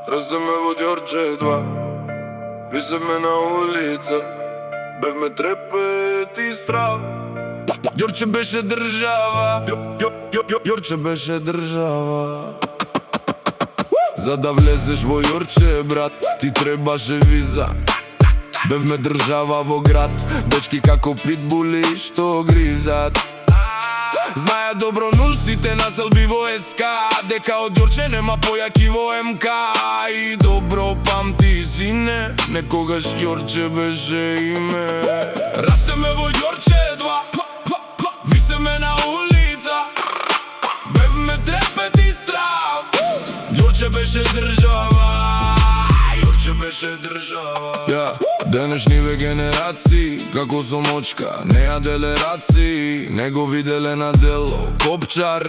Раздаме во Ѓорче 2, висеме на улица, бевме трепет и страв. Ѓорче беше држава, Ѓорче беше држава. За да влезеш во Ѓорче, брат, ти требаше виза. Бевме држава во град, дечки како питбули што гризат. Знаја добро нулците на селби во СК, дека од Ѓорче нема појаки во МК. И добро памти, сине, некогаш Ѓорче беше име. Растеме во Ѓорче 2, висеме на улица, бевме трепет и страв. Ѓорче беше држава, Ѓорче беше држава. Денешниве генерации, како со мочка, не јаделе раци, не го виделе на дело копчар.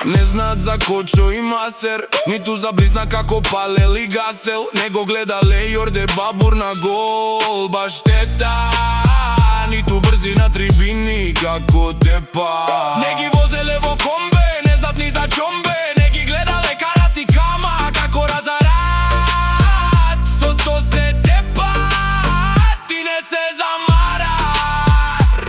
Не знаат за кочо и масер, ниту за близна како палел и гасел. Не го гледале Јорде Бабур на гол, баш штета. Ниту брзи на трибини како Депа. Не ги возеле во комбе, не знат ни за чомбе. Не ги гледале Караси Кама како разарат. Со 100 се тепат и не се замарат.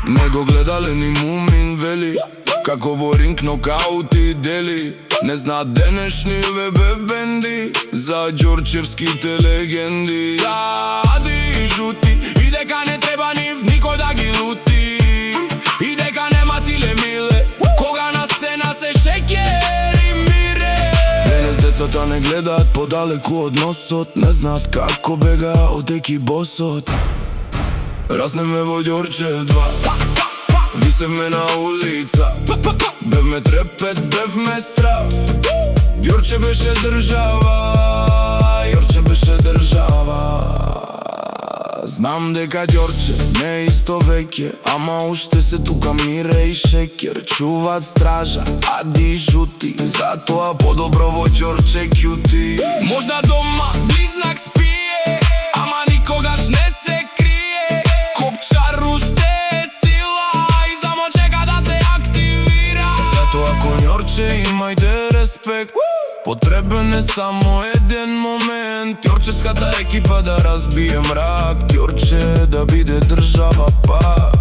Не го гледале ни Мумин Вели, како во ринг нокаути дели. Не знаат денешниве бебенди за ѓорчевските легенди. Сади и жути, и дека не треба нив никој да ги лути. И дека нема циле миле, кога на сцена се шекер и мире. Денес децата не гледаат подалеку од носот, не знаат како бега од екибосот. Раснеме во Ѓорче 2, висеме на улица, бевме трепет, бевме страв. Ѓорче беше држава, Ѓорче беше држава. Знам дека Ѓорче не е исто веќе, ама уште се тука мире и шекер. Чуваат стража, ади и жути, затоа подобро во Ѓорче кјути. Можда дома близнак спие, ама никогаш не се крие. Копчар уште е сила и само чека да се активира. Затоа кон Ѓорче имајте респект, потребен е само еден момент. Ѓорчевската екипа да разбие мрак, Ѓорче да биде држава пак.